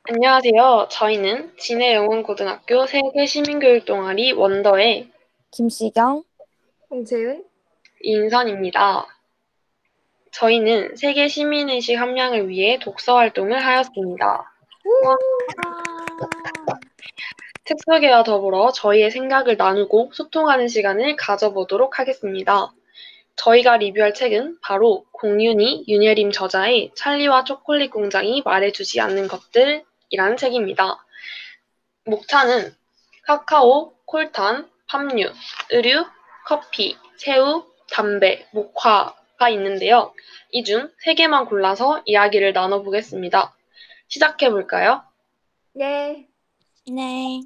안녕하세요. 저희는 진해영훈고등학교 세계시민교육 동아리 원더의 김시경. 홍채은, 이인선입니다. 저희는 세계 시민의식 함양을 위해 독서 활동을 하였습니다. 와, 특수계와 더불어 저희의 생각을 나누고 소통하는 시간을 가져보도록 하겠습니다. 저희가 리뷰할 책은 바로 공윤희, 윤예림 저자의 찰리와 초콜릿 공장이 말해주지 않는 것들이라는 책입니다. 목차는 카카오, 콜탄, 팜유, 의류, 커피, 새우, 담배, 목화가 있는데요. 이 중 3개만 골라서 이야기를 나눠보겠습니다. 시작해볼까요? 네. 네.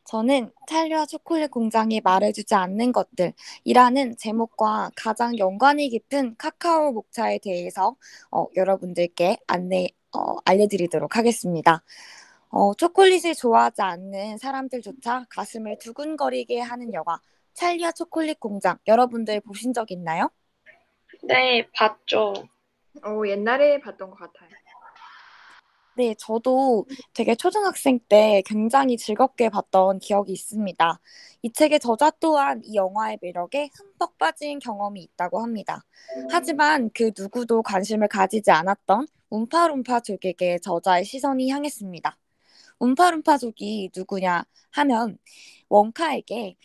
저는 찰리와 초콜릿 공장이 말해주지 않는 것들이라는 제목과 가장 연관이 깊은 카카오 목차에 대해서 여러분들께 알려드리도록 하겠습니다. 초콜릿을 좋아하지 않는 사람들조차 가슴을 두근거리게 하는 영화 찰리와 초콜릿 공장, 여러분들 보신 적 있나요? 네, 봤죠. 옛날에 봤던 것 같아요. 네, 저도 되게 초등학생 때 굉장히 즐겁게 봤던 기억이 있습니다. 이 책의 저자 또한 이 영화의 매력에 흠뻑 빠진 경험이 있다고 합니다. 하지만 그 누구도 관심을 가지지 않았던 움파룸파족에게 저자의 시선이 향했습니다. 움파룸파족이 누구냐 하면 원카에게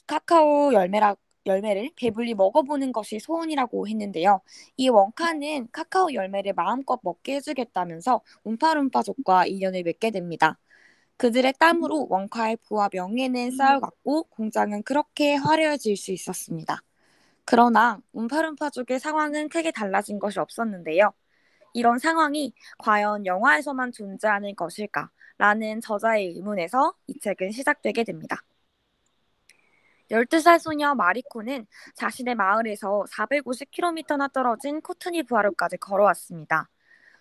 카카오 열매를 배불리 먹어보는 것이 소원이라고 했는데요. 이 원카는 카카오 열매를 마음껏 먹게 해주겠다면서 움파룸파족과 인연을 맺게 됩니다. 그들의 땀으로 원카의 부와 명예는 쌓여갔고 공장은 그렇게 화려해질 수 있었습니다. 그러나 움파룸파족의 상황은 크게 달라진 것이 없었는데요. 이런 상황이 과연 영화에서만 존재하는 것일까? 라는 저자의 의문에서 이 책은 시작되게 됩니다. 12살 소녀 마리코는 자신의 마을에서 450km나 떨어진 코트니 부하로까지 걸어왔습니다.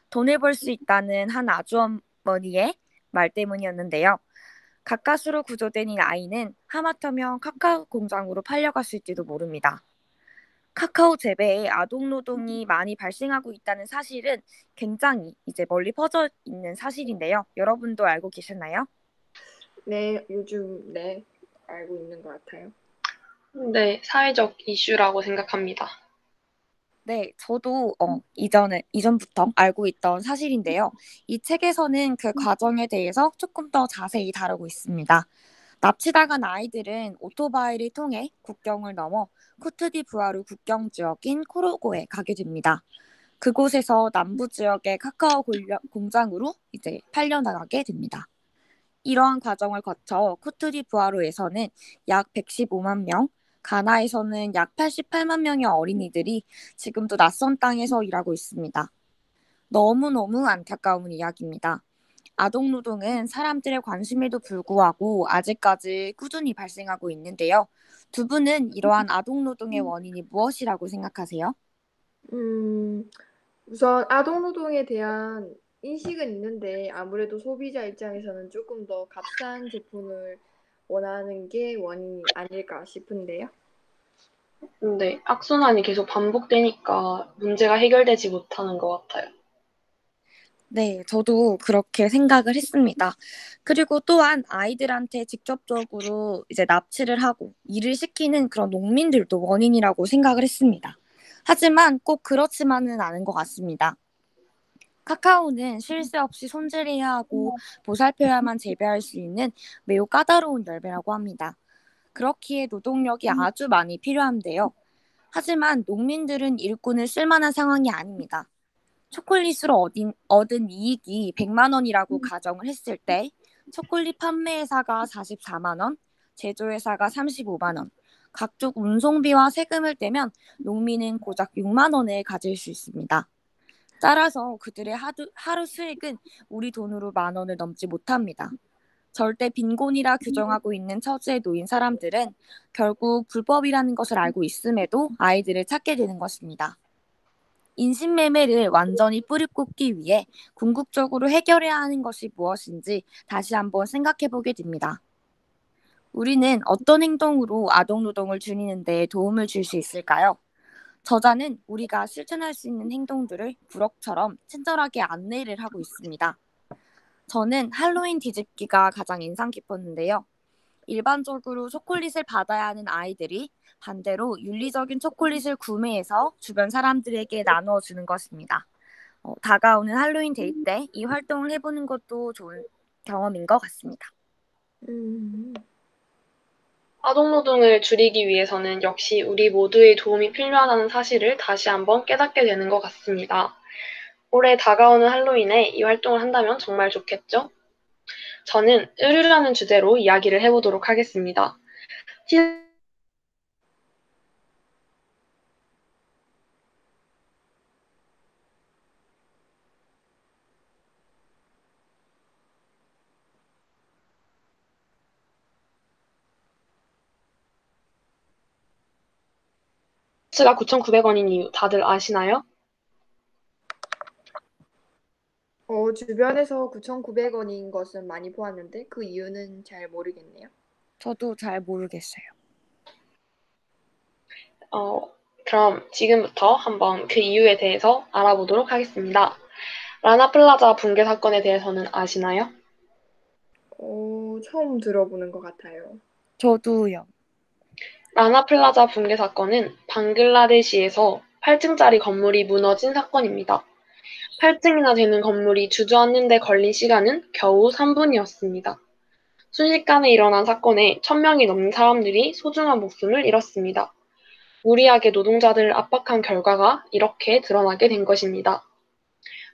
돈을 벌 수 있다는 한 아주머니의 말 때문이었는데요. 가까스로 구조된 이 아이는 하마터면 카카오 공장으로 팔려갔을지도 모릅니다. 카카오 재배에 아동 노동이 많이 발생하고 있다는 사실은 굉장히 이제 멀리 퍼져 있는 사실인데요. 여러분도 알고 계셨나요? 네, 요즘 알고 있는 것 같아요. 네, 사회적 이슈라고 생각합니다. 네, 저도 이전부터 알고 있던 사실인데요. 이 책에서는 그 과정에 대해서 조금 더 자세히 다루고 있습니다. 납치당한 아이들은 오토바이를 통해 국경을 넘어 코트디부아르 국경 지역인 코로고에 가게 됩니다. 그곳에서 남부 지역의 카카오 공장으로 이제 팔려나가게 됩니다. 이러한 과정을 거쳐 코트디부아르에서는 약 115만 명, 가나에서는 약 88만 명의 어린이들이 지금도 낯선 땅에서 일하고 있습니다. 너무너무 안타까운 이야기입니다. 아동 노동은 사람들의 관심에도 불구하고 아직까지 꾸준히 발생하고 있는데요. 두 분은 이러한 아동 노동의 원인이 무엇이라고 생각하세요? 우선 아동 노동에 대한 인식은 있는데 아무래도 소비자 입장에서는 조금 더 값싼 제품을 원하는 게 원인이 아닐까 싶은데요. 근데 악순환이 계속 반복되니까 문제가 해결되지 못하는 것 같아요. 네, 저도 그렇게 생각을 했습니다. 그리고 또한 아이들한테 직접적으로 이제 납치를 하고 일을 시키는 그런 농민들도 원인이라고 생각을 했습니다. 하지만 꼭 그렇지만은 않은 것 같습니다. 카카오는 쉴 새 없이 손질해야 하고 보살펴야만 재배할 수 있는 매우 까다로운 열매라고 합니다. 그렇기에 노동력이 아주 많이 필요한데요. 하지만 농민들은 일꾼을 쓸만한 상황이 아닙니다. 초콜릿으로 얻은 이익이 100만 원이라고 가정을 했을 때 초콜릿 판매회사가 44만 원, 제조회사가 35만 원, 각종 운송비와 세금을 떼면 농민은 고작 6만 원을 가질 수 있습니다. 따라서 그들의 하루 수익은 우리 돈으로 10,000원을 넘지 못합니다. 절대 빈곤이라 규정하고 있는 처지에 놓인 사람들은 결국 불법이라는 것을 알고 있음에도 아이들을 찾게 되는 것입니다. 인신매매를 완전히 뿌리 꽂기 위해 궁극적으로 해결해야 하는 것이 무엇인지 다시 한번 생각해 보게 됩니다. 우리는 어떤 행동으로 아동노동을 줄이는 데 도움을 줄 수 있을까요? 저자는 우리가 실천할 수 있는 행동들을 부럭처럼 친절하게 안내를 하고 있습니다. 저는 할로윈 뒤집기가 가장 인상 깊었는데요. 일반적으로 초콜릿을 받아야 하는 아이들이 반대로 윤리적인 초콜릿을 구매해서 주변 사람들에게 나누어주는 것입니다. 다가오는 할로윈 데이 때 이 활동을 해보는 것도 좋은 경험인 것 같습니다. 음, 아동노동을 줄이기 위해서는 역시 우리 모두의 도움이 필요하다는 사실을 다시 한번 깨닫게 되는 것 같습니다. 올해 다가오는 할로윈에 이 활동을 한다면 정말 좋겠죠? 저는 의류라는 주제로 이야기를 해보도록 하겠습니다. 티셔츠가 9,900원인 이유 다들 아시나요? 주변에서 9,900원인 것은 많이 보았는데 그 이유는 잘 모르겠네요. 저도 잘 모르겠어요. 그럼 지금부터 한번 그 이유에 대해서 알아보도록 하겠습니다. 라나플라자 붕괴 사건에 대해서는 아시나요? 처음 들어보는 것 같아요. 저도요. 라나플라자 붕괴 사건은 방글라데시에서 8층짜리 건물이 무너진 사건입니다. 8층이나 되는 건물이 주저앉는 데 걸린 시간은 겨우 3분이었습니다. 순식간에 일어난 사건에 1,000명이 넘는 사람들이 소중한 목숨을 잃었습니다. 무리하게 노동자들을 압박한 결과가 이렇게 드러나게 된 것입니다.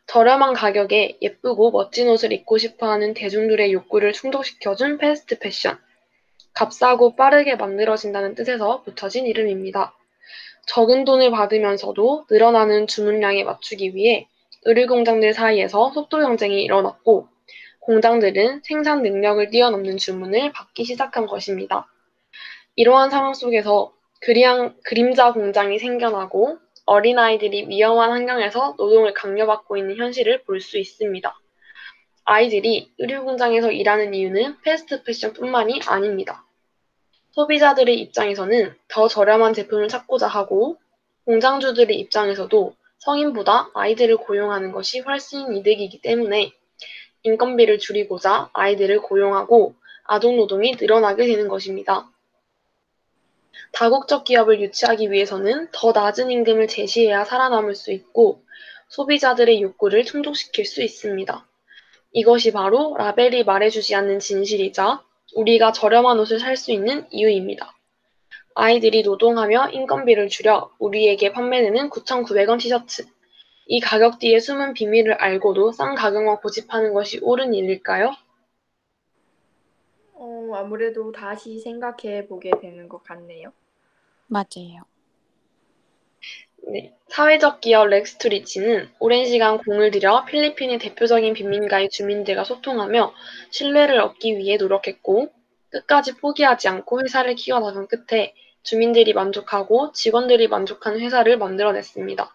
저렴한 가격에 예쁘고 멋진 옷을 입고 싶어하는 대중들의 욕구를 충족시켜준 패스트 패션. 값싸고 빠르게 만들어진다는 뜻에서 붙여진 이름입니다. 적은 돈을 받으면서도 늘어나는 주문량에 맞추기 위해 의류공장들 사이에서 속도 경쟁이 일어났고, 공장들은 생산 능력을 뛰어넘는 주문을 받기 시작한 것입니다. 이러한 상황 속에서 그림자 공장이 생겨나고 어린아이들이 위험한 환경에서 노동을 강요받고 있는 현실을 볼 수 있습니다. 아이들이 의류 공장에서 일하는 이유는 패스트 패션뿐만이 아닙니다. 소비자들의 입장에서는 더 저렴한 제품을 찾고자 하고, 공장주들의 입장에서도 성인보다 아이들을 고용하는 것이 훨씬 이득이기 때문에 인건비를 줄이고자 아이들을 고용하고 아동노동이 늘어나게 되는 것입니다. 다국적 기업을 유치하기 위해서는 더 낮은 임금을 제시해야 살아남을 수 있고 소비자들의 욕구를 충족시킬 수 있습니다. 이것이 바로 라벨이 말해주지 않는 진실이자 우리가 저렴한 옷을 살 수 있는 이유입니다. 아이들이 노동하며 인건비를 줄여 우리에게 판매되는 9,900원 티셔츠. 이 가격 뒤에 숨은 비밀을 알고도 싼 가격만 고집하는 것이 옳은 일일까요? 아무래도 다시 생각해 보게 되는 것 같네요. 맞아요. 네, 사회적 기업 렉스투리치는 오랜 시간 공을 들여 필리핀의 대표적인 빈민가의 주민들과 소통하며 신뢰를 얻기 위해 노력했고 끝까지 포기하지 않고 회사를 키워나간 끝에 주민들이 만족하고 직원들이 만족한 회사를 만들어냈습니다.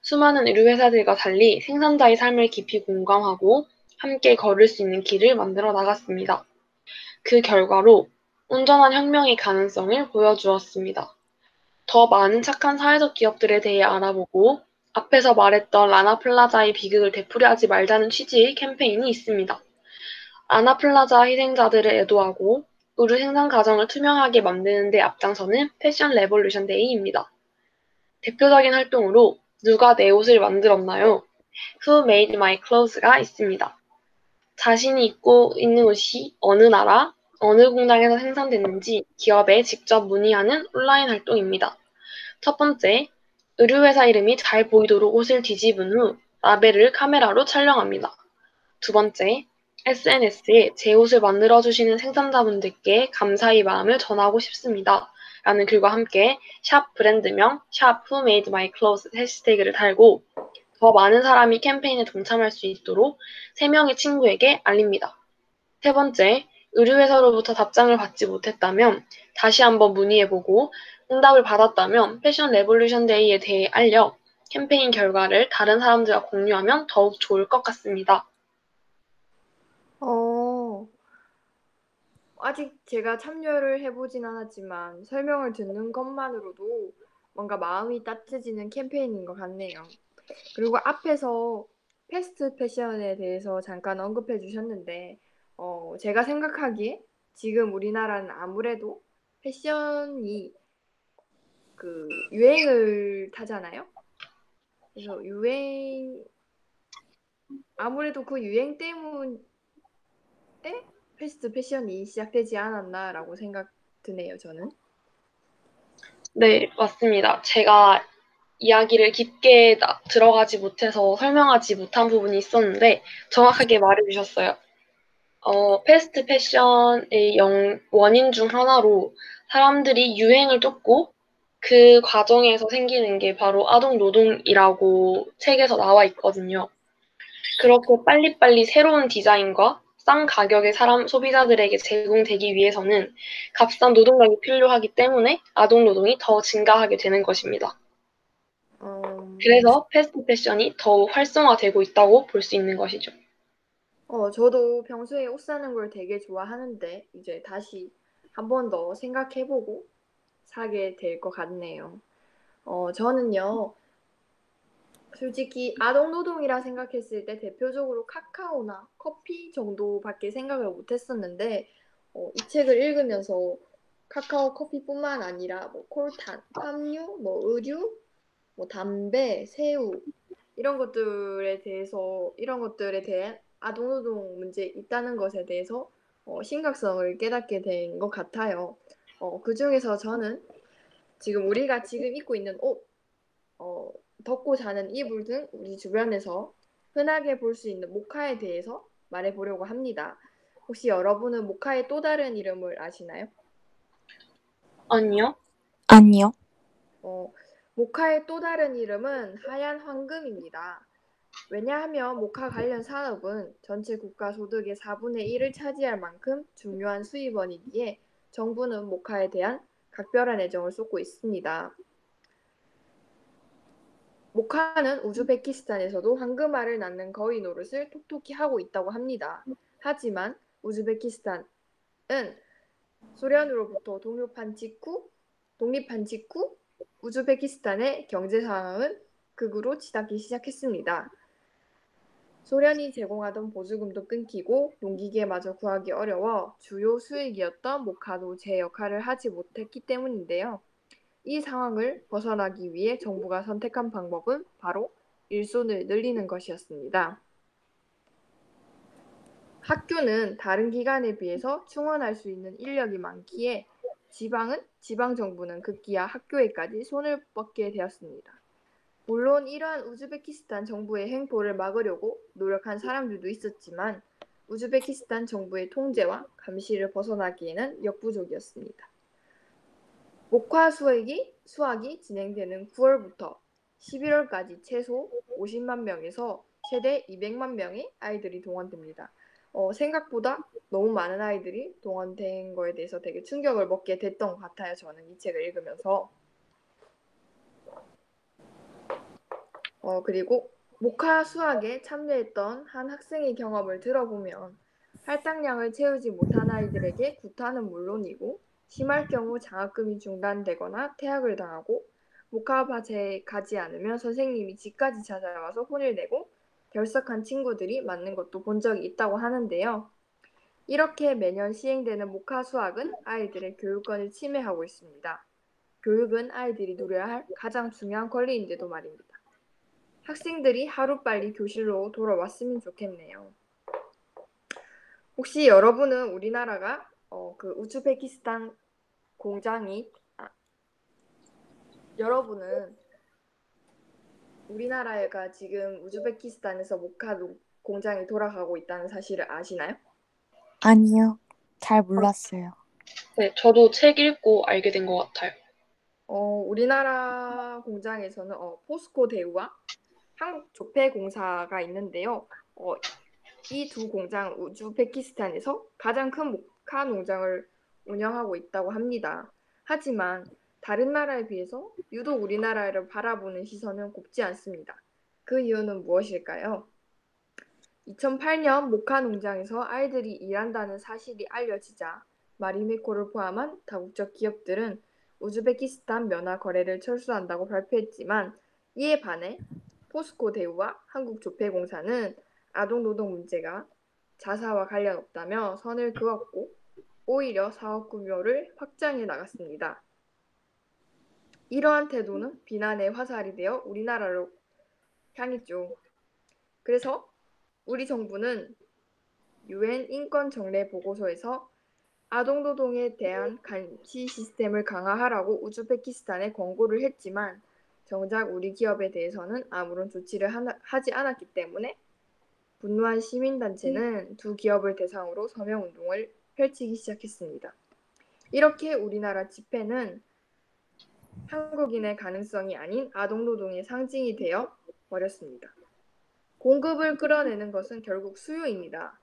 수많은 의류 회사들과 달리 생산자의 삶을 깊이 공감하고 함께 걸을 수 있는 길을 만들어 나갔습니다. 그 결과로 온전한 혁명의 가능성을 보여주었습니다. 더 많은 착한 사회적 기업들에 대해 알아보고 앞에서 말했던 라나플라자의 비극을 되풀이하지 말자는 취지의 캠페인이 있습니다. 라나플라자 희생자들을 애도하고 의류 생산 과정을 투명하게 만드는 데 앞장서는 패션 레볼루션 데이입니다. 대표적인 활동으로 누가 내 옷을 만들었나요? Who Made My Clothes가 있습니다. 자신이 입고 있는 옷이 어느 나라, 어느 공장에서 생산됐는지 기업에 직접 문의하는 온라인 활동입니다. 첫 번째, 의류회사 이름이 잘 보이도록 옷을 뒤집은 후 라벨을 카메라로 촬영합니다. 두 번째, SNS에 제 옷을 만들어주시는 생산자분들께 감사의 마음을 전하고 싶습니다. 라는 글과 함께 샵 브랜드명, 샵 Who Made My Clothes 해시태그를 달고 더 많은 사람이 캠페인에 동참할 수 있도록 3명의 친구에게 알립니다. 세 번째, 의류회사로부터 답장을 받지 못했다면 다시 한번 문의해보고 응답을 받았다면 패션 레볼루션 데이에 대해 알려 캠페인 결과를 다른 사람들과 공유하면 더욱 좋을 것 같습니다. 어, 아직 제가 참여를 해보진 않았지만 설명을 듣는 것만으로도 뭔가 마음이 따뜻해지는 캠페인인 것 같네요. 그리고 앞에서 패스트 패션에 대해서 잠깐 언급해 주셨는데, 제가 생각하기에 지금 우리나라는 아무래도 패션이 그 유행을 타잖아요. 그래서 아무래도 그 유행 때문에 패스트 패션이 시작되지 않았나라고 생각 드네요, 저는. 네, 맞습니다. 제가 이야기를 깊게 들어가지 못해서 설명하지 못한 부분이 있었는데 정확하게 말해주셨어요. 패스트 패션의 원인 중 하나로 사람들이 유행을 쫓고 그 과정에서 생기는 게 바로 아동 노동이라고 책에서 나와 있거든요. 그렇게 빨리빨리 새로운 디자인과 싼 가격의 소비자들에게 제공되기 위해서는 값싼 노동력이 필요하기 때문에 아동 노동이 더 증가하게 되는 것입니다. 그래서 패스트 패션이 더욱 활성화되고 있다고 볼 수 있는 것이죠. 저도 평소에 옷 사는 걸 되게 좋아하는데 이제 다시 한 번 더 생각해보고 사게 될 것 같네요. 저는요, 솔직히 아동 노동이라 생각했을 때 대표적으로 카카오나 커피 정도밖에 생각을 못 했었는데, 이 책을 읽으면서 카카오 커피뿐만 아니라 뭐 콜탄, 팜유, 뭐 의류, 뭐 담배, 새우 이런 것들에 대한 아동노동 문제 있다는 것에 대해서 심각성을 깨닫게 된 것 같아요. 그중에서 저는 우리가 지금 입고 있는 옷, 덮고 자는 이불 등 우리 주변에서 흔하게 볼 수 있는 모카에 대해서 말해보려고 합니다. 혹시 여러분은 모카의 또 다른 이름을 아시나요? 아니요? 아니요. 모카의 또 다른 이름은 하얀 황금입니다. 왜냐하면 모카 관련 산업은 전체 국가 소득의 4분의 1을 차지할 만큼 중요한 수입원이기에 정부는 모카에 대한 각별한 애정을 쏟고 있습니다. 모카는 우즈베키스탄에서도 황금알을 낳는 거위 노릇을 톡톡히 하고 있다고 합니다. 하지만 우즈베키스탄은 소련으로부터 독립한 직후 우즈베키스탄의 경제 상황은 극으로 치닫기 시작했습니다. 소련이 제공하던 보조금도 끊기고 농기계마저 구하기 어려워 주요 수익이었던 모카도 제 역할을 하지 못했기 때문인데요. 이 상황을 벗어나기 위해 정부가 선택한 방법은 바로 일손을 늘리는 것이었습니다. 학교는 다른 기관에 비해서 충원할 수 있는 인력이 많기에 지방정부는 급기야 학교에까지 손을 뻗게 되었습니다. 물론 이러한 우즈베키스탄 정부의 횡포를 막으려고 노력한 사람들도 있었지만 우즈베키스탄 정부의 통제와 감시를 벗어나기에는 역부족이었습니다. 모카 수학이 진행되는 9월부터 11월까지 최소 50만 명에서 최대 200만 명의 아이들이 동원됩니다. 생각보다 너무 많은 아이들이 동원된 거에 대해서 되게 충격을 먹게 됐던 것 같아요. 저는 이 책을 읽으면서. 그리고 모카 수학에 참여했던 한 학생의 경험을 들어보면 할당량을 채우지 못한 아이들에게 구타는 물론이고 심할 경우 장학금이 중단되거나 퇴학을 당하고 모카밭에 가지 않으면 선생님이 집까지 찾아와서 혼을 내고 결석한 친구들이 많은 것도 본 적이 있다고 하는데요. 이렇게 매년 시행되는 모카 수학은 아이들의 교육권을 침해하고 있습니다. 교육은 아이들이 누려야 할 가장 중요한 권리인데도 말입니다. 학생들이 하루빨리 교실로 돌아왔으면 좋겠네요. 혹시 여러분은 우리나라가 그 우즈베키스탄 공장이 여러분은 우리나라가 지금 우즈베키스탄에서 모카 공장이 돌아가고 있다는 사실을 아시나요? 아니요. 잘 몰랐어요. 네, 저도 책 읽고 알게 된 것 같아요. 우리나라 공장에서는 포스코 대우와 한국조폐공사가 있는데요. 이 두 공장은 우즈베키스탄에서 가장 큰 모카 농장을 운영하고 있다고 합니다. 하지만 다른 나라에 비해서 유독 우리나라를 바라보는 시선은 곱지 않습니다. 그 이유는 무엇일까요? 2008년 모카 농장에서 아이들이 일한다는 사실이 알려지자 마리메코를 포함한 다국적 기업들은 우즈베키스탄 면화 거래를 철수한다고 발표했지만 이에 반해 포스코 대우와 한국조폐공사는 아동노동 문제가 자사와 관련 없다며 선을 그었고 오히려 사업 규모를 확장해 나갔습니다. 이러한 태도는 비난의 화살이 되어 우리나라로 향했죠. 그래서 우리 정부는 유엔 인권정례 보고서에서 아동노동에 대한 감시 시스템을 강화하라고 우즈베키스탄에 권고를 했지만 정작 우리 기업에 대해서는 아무런 조치를 하지 않았기 때문에 분노한 시민단체는 두 기업을 대상으로 서명운동을 펼치기 시작했습니다. 이렇게 우리나라 집회는 한국인의 가능성이 아닌 아동노동의 상징이 되어 버렸습니다. 공급을 끌어내는 것은 결국 수요입니다.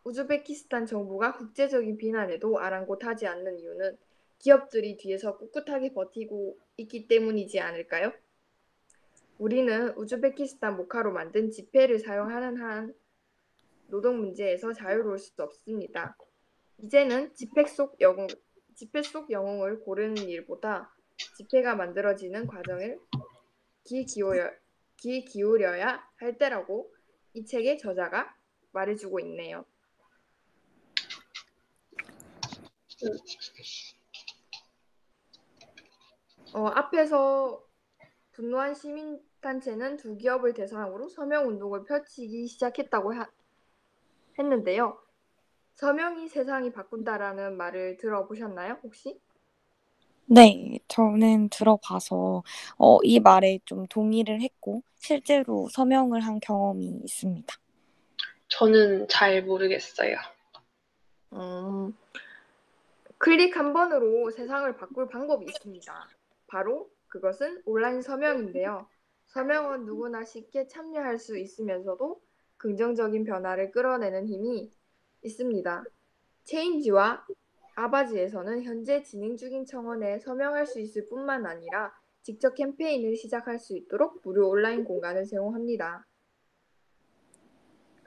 우즈베키스탄 정부가 국제적인 비난에도 아랑곳하지 않는 이유는 기업들이 뒤에서 꿋꿋하게 버티고 있기 때문이지 않을까요? 우리는 우즈베키스탄 모카로 만든 지폐를 사용하는 한 노동 문제에서 자유로울 수 없습니다. 이제는 지폐 속 영웅을 고르는 일보다 지폐가 만들어지는 과정을 귀 기울여야 할 때라고 이 책의 저자가 말해주고 있네요. 앞에서 분노한 시민단체는 두 기업을 대상으로 서명운동을 펼치기 시작했다고 했는데요. 서명이 세상이 바꾼다라는 말을 들어보셨나요, 혹시? 네, 저는 들어봐서 이 말에 좀 동의를 했고 실제로 서명을 한 경험이 있습니다. 저는 잘 모르겠어요. 클릭 한 번으로 세상을 바꿀 방법이 있습니다. 바로 그것은 온라인 서명인데요. 서명은 누구나 쉽게 참여할 수 있으면서도 긍정적인 변화를 끌어내는 힘이 있습니다. 체인지와 아바지에서는 현재 진행 중인 청원에 서명할 수 있을 뿐만 아니라 직접 캠페인을 시작할 수 있도록 무료 온라인 공간을 제공합니다.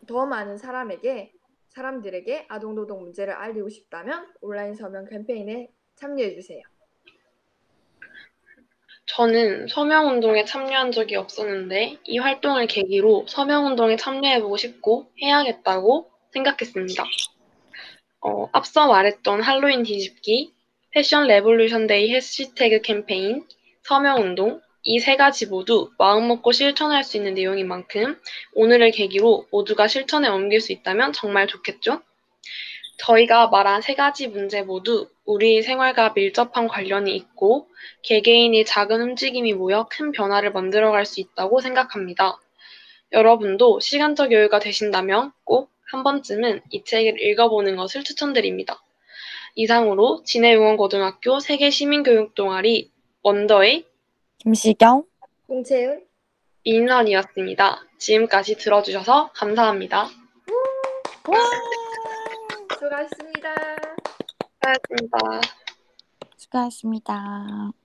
더 많은 사람들에게 아동노동 문제를 알리고 싶다면 온라인 서명 캠페인에 참여해주세요. 저는 서명운동에 참여한 적이 없었는데 이 활동을 계기로 서명운동에 참여해보고 싶고 해야겠다고 생각했습니다. 앞서 말했던 할로윈 뒤집기, 패션 레볼루션 데이 해시태그 캠페인, 서명운동, 이 세 가지 모두 마음먹고 실천할 수 있는 내용인 만큼 오늘을 계기로 모두가 실천에 옮길 수 있다면 정말 좋겠죠? 저희가 말한 세 가지 문제 모두 우리 생활과 밀접한 관련이 있고 개개인의 작은 움직임이 모여 큰 변화를 만들어갈 수 있다고 생각합니다. 여러분도 시간적 여유가 되신다면 꼭 한 번쯤은 이 책을 읽어보는 것을 추천드립니다. 이상으로 진해용원고등학교 세계시민교육동아리 원더의 김시경, 홍채은 이인선이었습니다. 지금까지 들어주셔서 감사합니다. 수고하셨습니다. 수고하셨습니다. 수고하셨습니다.